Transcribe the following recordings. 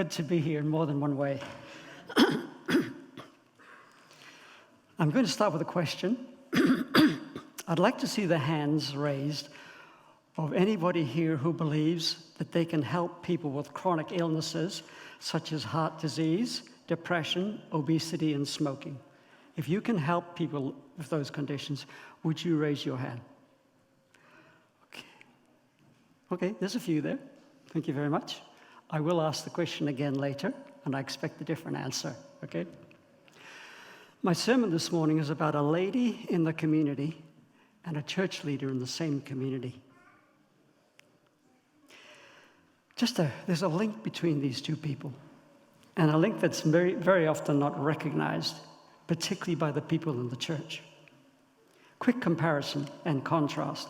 good to be here in more than one way. I'm going to start with a question. I'd like to see the hands raised of anybody here who believes that they can help people with chronic illnesses such as heart disease, depression, obesity, and smoking. If you can help people with those conditions, would you raise your hand? Okay, there's a few there. Thank you very much. I will ask the question again later, and I expect a different answer, okay? My sermon this morning is about a lady in the community and a church leader in the same community. There's a link between these two people, and a link that's very, very often not recognized, particularly by the people in the church. Quick comparison and contrast.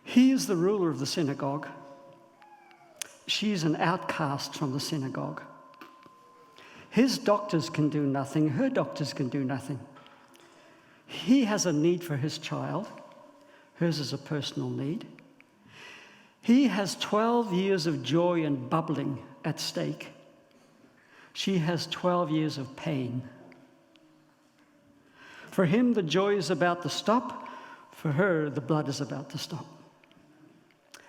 He is the ruler of the synagogue. She's an outcast from the synagogue. His doctors can do nothing. Her doctors can do nothing. He has a need for his child. Hers is a personal need. He has 12 years of joy and bubbling at stake. She has 12 years of pain. For him, the joy is about to stop. For her, the blood is about to stop.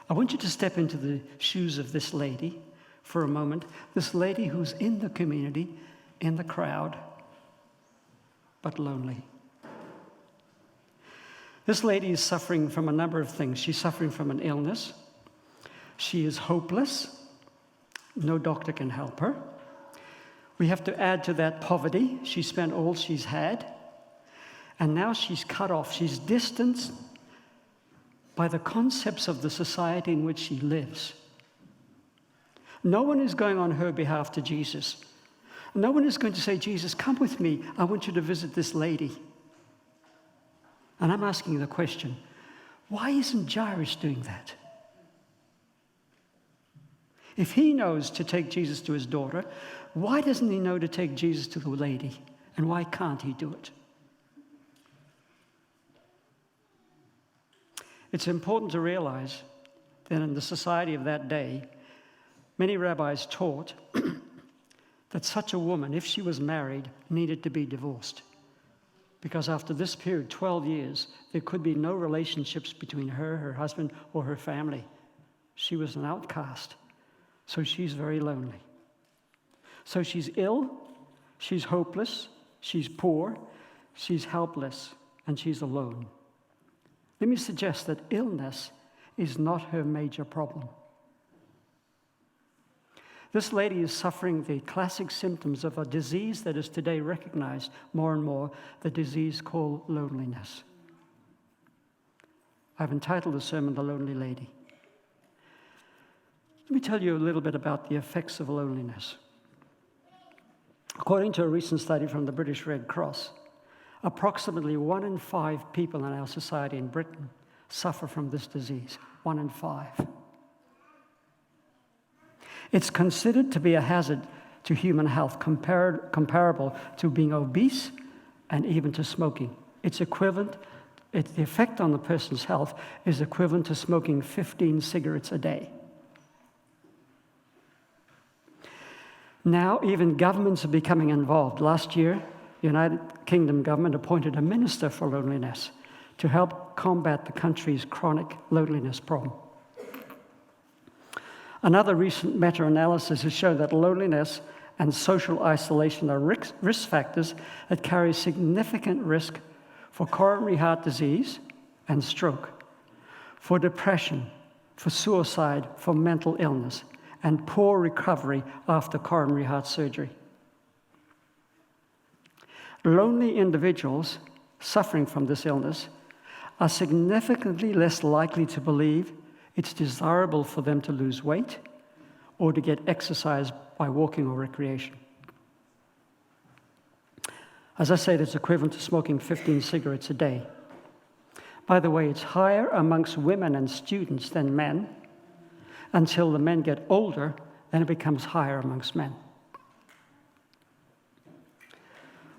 I want you to step into the shoes of this lady for a moment. This lady who's in the community, in the crowd, but lonely. This lady is suffering from a number of things. She's suffering from an illness. She is hopeless. No doctor can help her. We have to add to that poverty. She spent all she's had. And now she's cut off. She's distanced by the concepts of the society in which she lives. No one is going on her behalf to Jesus. No one is going to say, Jesus, come with me. I want you to visit this lady. And I'm asking the question, why isn't Jairus doing that? If he knows to take Jesus to his daughter, why doesn't he know to take Jesus to the lady? And why can't he do it? It's important to realize that in the society of that day, many rabbis taught that such a woman, if she was married, needed to be divorced. Because after this period, 12 years, there could be no relationships between her, her husband, or her family. She was an outcast. So she's very lonely. So she's ill, she's hopeless, she's poor, she's helpless, and she's alone. Let me suggest that illness is not her major problem. This lady is suffering the classic symptoms of a disease that is today recognized more and more, the disease called loneliness. I've entitled the sermon, The Lonely Lady. Let me tell you a little bit about the effects of loneliness. According to a recent study from the British Red Cross, approximately 1 in 5 people in our society in Britain suffer from this disease. 1 in 5. It's considered to be a hazard to human health, comparable to being obese and even to smoking. The effect on the person's health is equivalent to smoking 15 cigarettes a day. Now, even governments are becoming involved. Last year, the United Kingdom government appointed a minister for loneliness to help combat the country's chronic loneliness problem. Another recent meta-analysis has shown that loneliness and social isolation are risk factors that carry significant risk for coronary heart disease and stroke, for depression, for suicide, for mental illness, and poor recovery after coronary heart surgery. Lonely individuals suffering from this illness are significantly less likely to believe it's desirable for them to lose weight or to get exercise by walking or recreation. As I said, it's equivalent to smoking 15 cigarettes a day. By the way, it's higher amongst women and students than men. Until the men get older, then it becomes higher amongst men.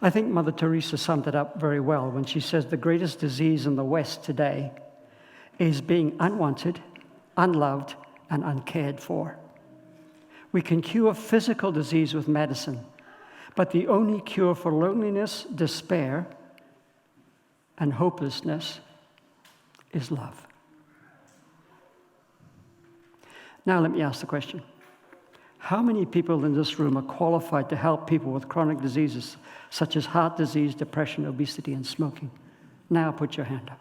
I think Mother Teresa summed it up very well when she says the greatest disease in the West today is being unwanted, unloved, and uncared for. We can cure physical disease with medicine, but the only cure for loneliness, despair, and hopelessness is love. Now let me ask the question. How many people in this room are qualified to help people with chronic diseases such as heart disease, depression, obesity, and smoking? Now put your hand up.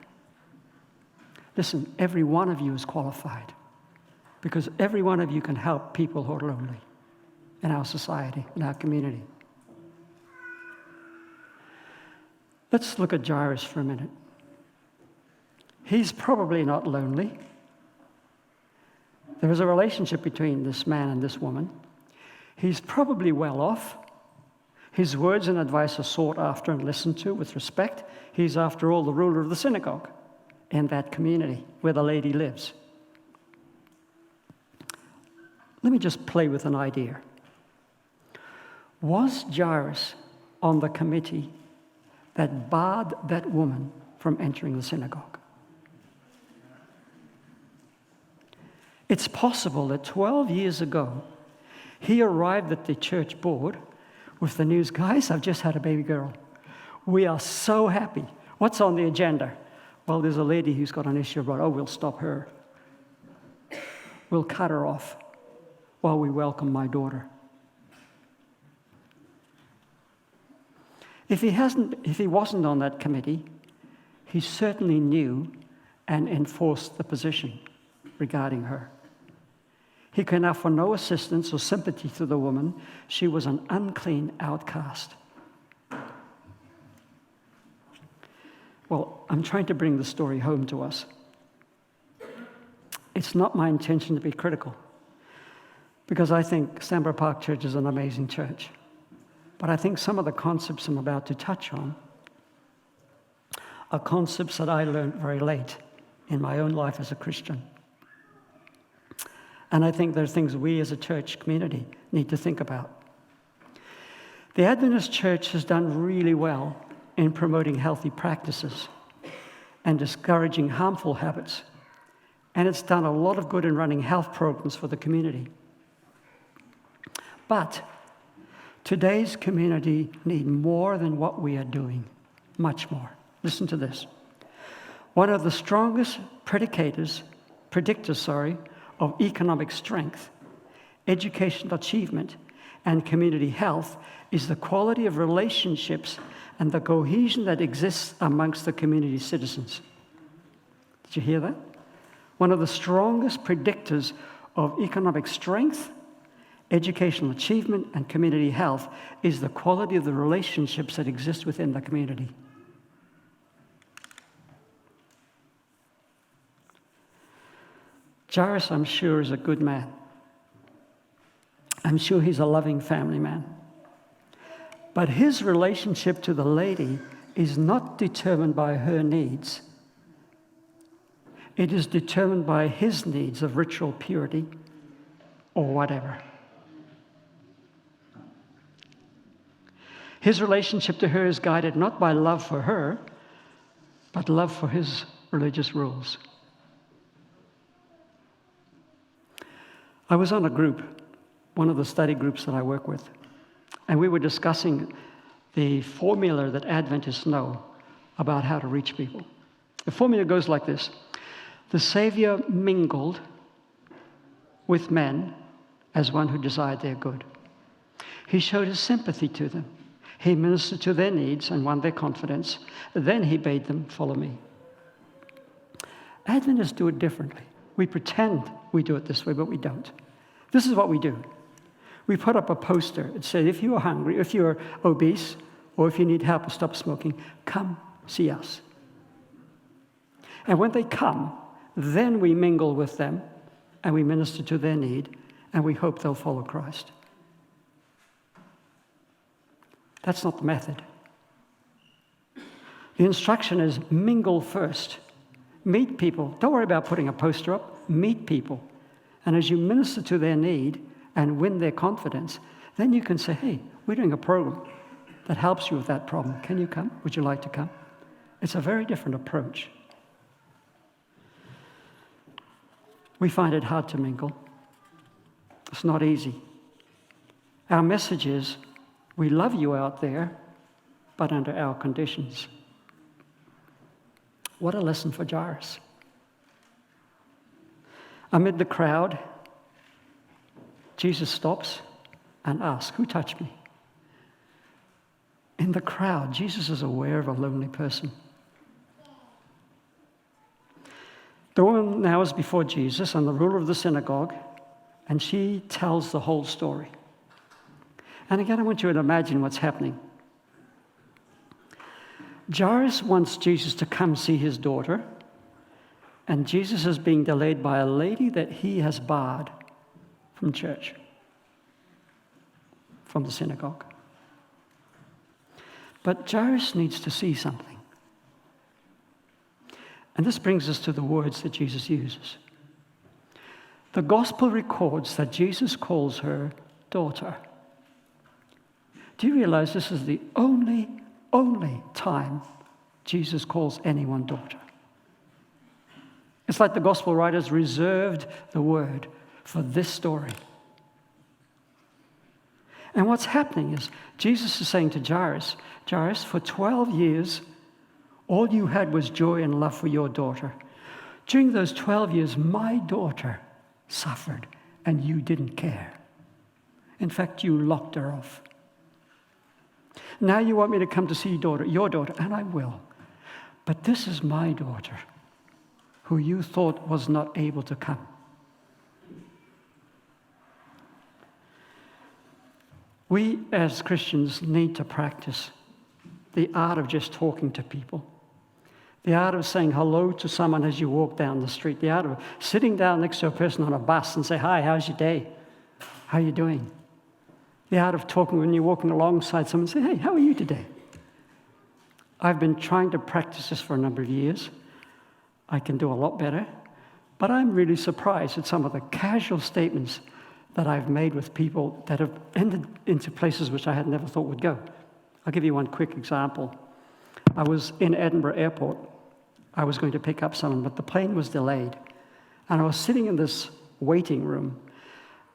Listen, every one of you is qualified because every one of you can help people who are lonely in our society, in our community. Let's look at Jairus for a minute. He's probably not lonely. There is a relationship between this man and this woman. He's probably well off. His words and advice are sought after and listened to with respect. He's, after all, the ruler of the synagogue in that community where the lady lives. Let me just play with an idea. Was Jairus on the committee that barred that woman from entering the synagogue? It's possible that 12 years ago, he arrived at the church board with the news, guys, I've just had a baby girl. We are so happy. What's on the agenda? Well, there's a lady who's got an issue about, we'll stop her. We'll cut her off while we welcome my daughter. If he wasn't on that committee, he certainly knew and enforced the position regarding her. He can offer no assistance or sympathy to the woman. She was an unclean outcast. Well, I'm trying to bring the story home to us. It's not my intention to be critical, because I think Stanborough Park Church is an amazing church. But I think some of the concepts I'm about to touch on are concepts that I learned very late in my own life as a Christian. And I think there's things we as a church community need to think about. The Adventist church has done really well in promoting healthy practices and discouraging harmful habits. And it's done a lot of good in running health programs for the community. But today's community needs more than what we are doing, much more. Listen to this. One of the strongest predictors of economic strength, educational achievement, and community health is the quality of relationships and the cohesion that exists amongst the community citizens. Did you hear that? One of the strongest predictors of economic strength, educational achievement, and community health is the quality of the relationships that exist within the community. Jairus, I'm sure, is a good man. I'm sure he's a loving family man. But his relationship to the lady is not determined by her needs. It is determined by his needs of ritual purity or whatever. His relationship to her is guided not by love for her, but love for his religious rules. I was on a group, one of the study groups that I work with, and we were discussing the formula that Adventists know about how to reach people. The formula goes like this. The Savior mingled with men as one who desired their good. He showed his sympathy to them. He ministered to their needs and won their confidence. Then he bade them, follow me. Adventists do it differently. We pretend we do it this way, but we don't. This is what we do. We put up a poster. It said, if you are hungry, if you are obese, or if you need help to stop smoking, come see us. And when they come, then we mingle with them, and we minister to their need, and we hope they'll follow Christ. That's not the method. The instruction is mingle first. Meet people. Don't worry about putting a poster up. Meet people. And as you minister to their need and win their confidence, then you can say, hey, we're doing a program that helps you with that problem. Can you come? Would you like to come? It's a very different approach. We find it hard to mingle. It's not easy. Our message is, we love you out there, but under our conditions. What a lesson for Jairus. Amid the crowd, Jesus stops and asks, who touched me? In the crowd, Jesus is aware of a lonely person. The woman now is before Jesus and the ruler of the synagogue, and she tells the whole story. And again, I want you to imagine what's happening. Jairus wants Jesus to come see his daughter, and Jesus is being delayed by a lady that he has barred from church, from the synagogue. But Jairus needs to see something. And this brings us to the words that Jesus uses. The gospel records that Jesus calls her daughter. Do you realize this is the only time Jesus calls anyone daughter? It's like the gospel writers reserved the word for this story. And what's happening is Jesus is saying to Jairus, Jairus, for 12 years, all you had was joy and love for your daughter. During those 12 years, my daughter suffered, and you didn't care. In fact, you locked her off. Now you want me to come to see your daughter, and I will. But this is my daughter, who you thought was not able to come. We, as Christians, need to practice the art of just talking to people. The art of saying hello to someone as you walk down the street. The art of sitting down next to a person on a bus and say, hi, how's your day? How are you doing? The art of talking when you're walking alongside someone and say, hey, how are you today? I've been trying to practice this for a number of years. I can do a lot better. But I'm really surprised at some of the casual statements that I've made with people that have ended into places which I had never thought would go. I'll give you one quick example. I was in Edinburgh Airport. I was going to pick up someone, but the plane was delayed. And I was sitting in this waiting room,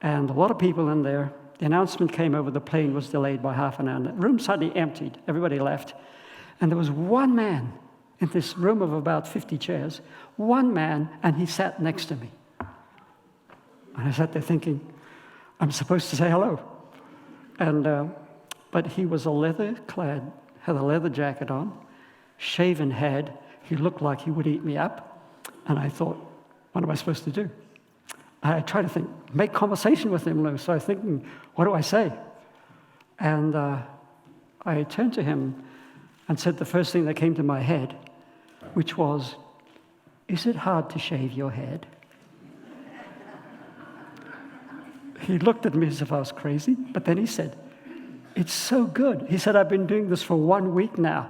and a lot of people in there. The announcement came over, the plane was delayed by half an hour. The room suddenly emptied. Everybody left. And there was one man in this room of about 50 chairs, one man, and he sat next to me. And I sat there thinking, I'm supposed to say hello. And but he was leather-clad, had a leather jacket on, shaven head. He looked like he would eat me up. And I thought, what am I supposed to do? I tried to think, make conversation with him, Llew. So I was thinking, what do I say? And I turned to him and said the first thing that came to my head, which was, is it hard to shave your head? He looked at me as if I was crazy, but then he said, it's so good. He said, I've been doing this for 1 week now.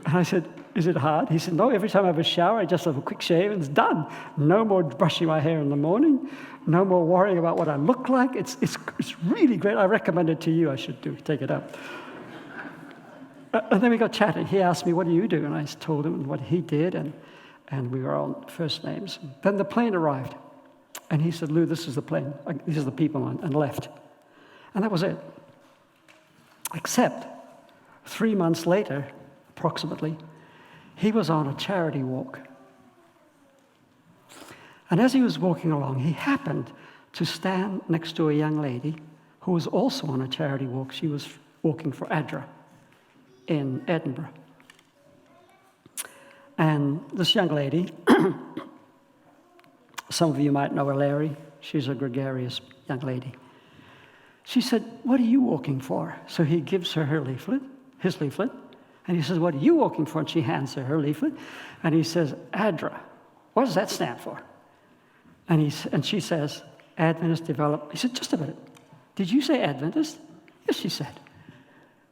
And I said, is it hard? He said, no, every time I have a shower, I just have a quick shave and it's done. No more brushing my hair in the morning. No more worrying about what I look like. It's really great. I recommend it to you. I should take it up. And then we got chatting. He asked me, what do you do? And I told him what he did, and we were on first names. Then the plane arrived. And he said, Llew, this is the plane. These are the people on, and left. And that was it. Except 3 months later, approximately, he was on a charity walk. And as he was walking along, he happened to stand next to a young lady who was also on a charity walk. She was walking for ADRA in Edinburgh. And this young lady, some of you might know her, Larry. She's a gregarious young lady. She said, what are you walking for? So he gives her his leaflet, and he says, what are you walking for? And she hands her leaflet, and he says, ADRA. What does that stand for? And she says, Adventist Development. He said, just a minute. Did you say Adventist? Yes, she said.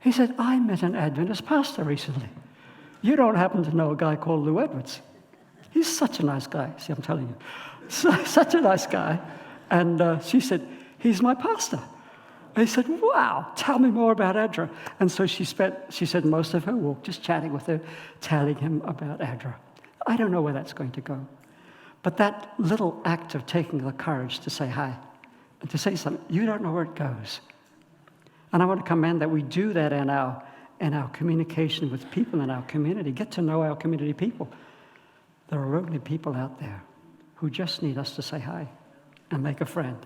He said, I met an Adventist pastor recently. You don't happen to know a guy called Llew Edwards. He's such a nice guy. See, I'm telling you. Such a nice guy. And she said, he's my pastor. And he said, wow, tell me more about ADRA. And so she said most of her walk just chatting with her, telling him about ADRA. I don't know where that's going to go. But that little act of taking the courage to say hi and to say something, you don't know where it goes. And I want to commend that we do that in our communication with people in our community. Get to know our community people. There are lonely people out there who just need us to say hi and make a friend.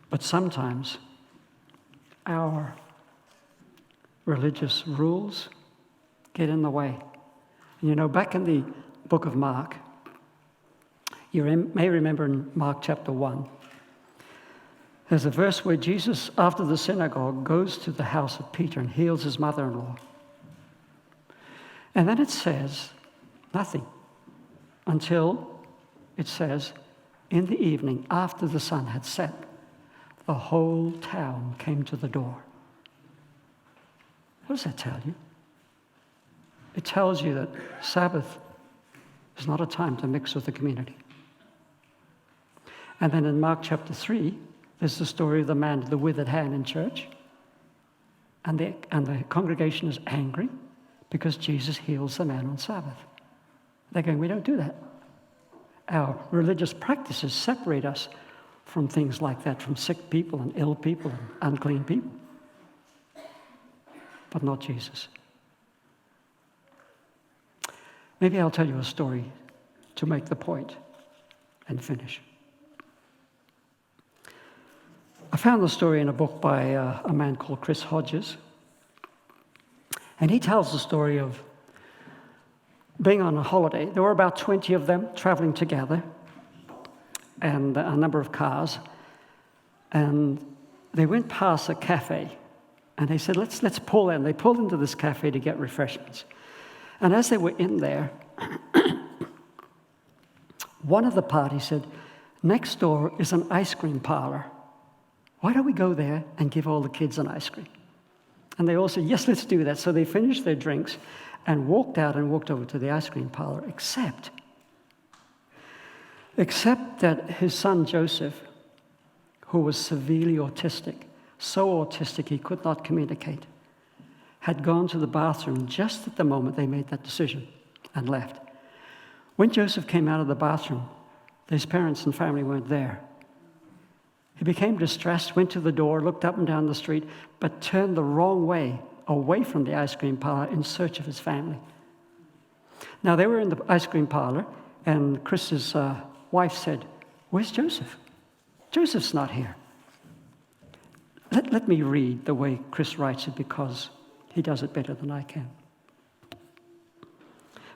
But sometimes our religious rules get in the way. You know, back in the book of Mark, you may remember in Mark chapter 1, there's a verse where Jesus, after the synagogue, goes to the house of Peter and heals his mother-in-law. And then it says nothing until it says, in the evening, after the sun had set, the whole town came to the door. What does that tell you? It tells you that Sabbath is not a time to mix with the community. And then in Mark chapter 3, there's the story of the man with the withered hand in church. And the congregation is angry because Jesus heals the man on Sabbath. They're going, we don't do that. Our religious practices separate us from things like that, from sick people and ill people and unclean people. But not Jesus. Maybe I'll tell you a story to make the point and finish. I found the story in a book by a man called Chris Hodges. And he tells the story of being on a holiday. There were about 20 of them traveling together and a number of cars. And they went past a cafe and they said, let's pull in. They pulled into this cafe to get refreshments. And as they were in there, one of the party said, next door is an ice cream parlor. Why don't we go there and give all the kids an ice cream? And they all said, yes, let's do that. So they finished their drinks and walked out and walked over to the ice cream parlor, except that his son Joseph, who was severely autistic, so autistic he could not communicate, had gone to the bathroom just at the moment they made that decision and left. When Joseph came out of the bathroom, his parents and family weren't there. He became distressed, went to the door, looked up and down the street, but turned the wrong way, away from the ice cream parlor in search of his family. Now, they were in the ice cream parlor, and Chris's wife said, where's Joseph? Joseph's not here. Let me read the way Chris writes it because he does it better than I can.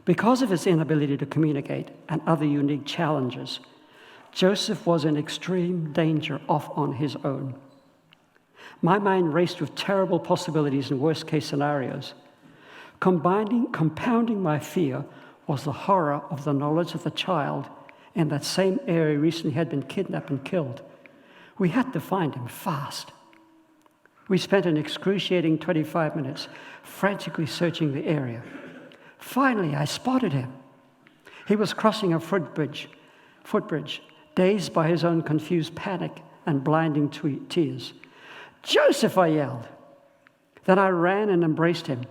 Because of his inability to communicate and other unique challenges, Joseph was in extreme danger off on his own. My mind raced with terrible possibilities and worst-case scenarios. Compounding my fear was the horror of the knowledge that the child in that same area recently had been kidnapped and killed. We had to find him fast. We spent an excruciating 25 minutes frantically searching the area. Finally, I spotted him. He was crossing a footbridge, dazed by his own confused panic and blinding tears. Joseph, I yelled. Then I ran and embraced him.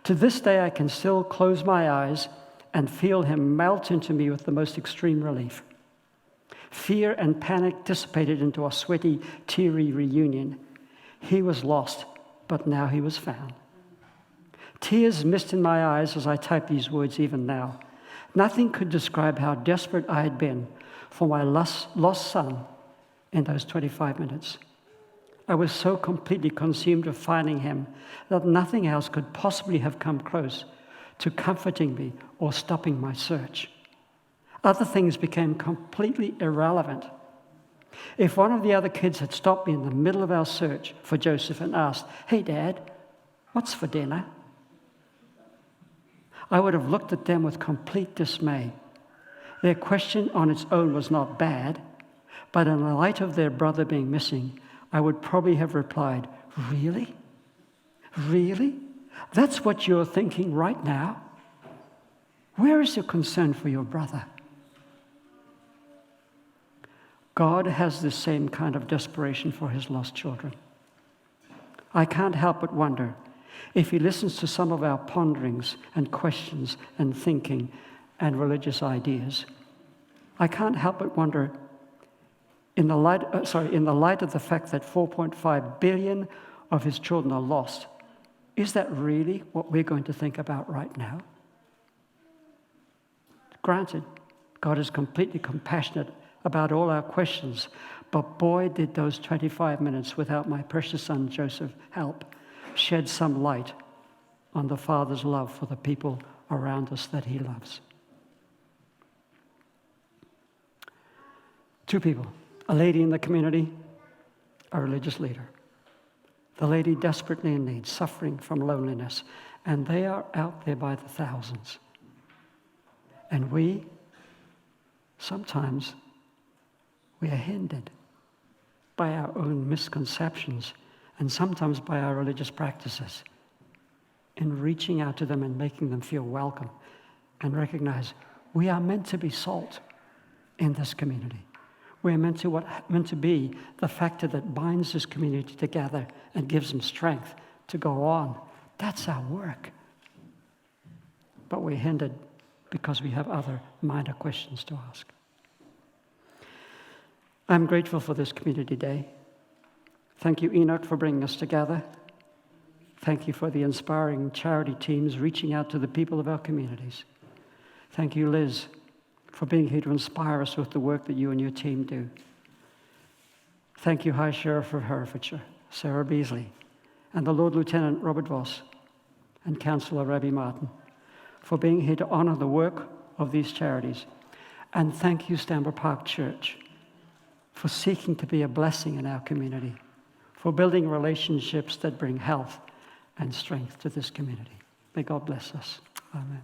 To this day, I can still close my eyes and feel him melt into me with the most extreme relief. Fear and panic dissipated into a sweaty, teary reunion. He was lost, but now he was found. Tears mist in my eyes as I type these words even now. Nothing could describe how desperate I had been for my lost son in those 25 minutes. I was so completely consumed with finding him that nothing else could possibly have come close to comforting me or stopping my search. Other things became completely irrelevant. If one of the other kids had stopped me in the middle of our search for Joseph and asked, "Hey, Dad, what's for dinner?" I would have looked at them with complete dismay. Their question on its own was not bad, but in the light of their brother being missing, I would probably have replied, "Really? Really? That's what you're thinking right now? Where is your concern for your brother?" God has the same kind of desperation for his lost children. I can't help but wonder if he listens to some of our ponderings and questions and thinking and religious ideas. I can't help but wonder in the light of the fact that 4.5 billion of his children are lost, is that really what we're going to think about right now? Granted, God is completely compassionate about all our questions, but boy, did those 25 minutes without my precious son Joseph help shed some light on the Father's love for the people around us that he loves. Two people, a lady in the community, a religious leader. The lady desperately in need, suffering from loneliness, and they are out there by the thousands. And sometimes we are hindered by our own misconceptions and sometimes by our religious practices in reaching out to them and making them feel welcome and recognize we are meant to be salt in this community. We're meant to be the factor that binds this community together and gives them strength to go on. That's our work. But we're hindered because we have other minor questions to ask. I'm grateful for this community day. Thank you, Enoch, for bringing us together. Thank you for the inspiring charity teams reaching out to the people of our communities. Thank you, Liz, for being here to inspire us with the work that you and your team do. Thank you, High Sheriff of Herefordshire, Sarah Beasley, and the Lord Lieutenant Robert Voss, and Councillor Rabbi Martin, for being here to honor the work of these charities. And thank you, Stanborough Park Church, for seeking to be a blessing in our community, for building relationships that bring health and strength to this community. May God bless us. Amen.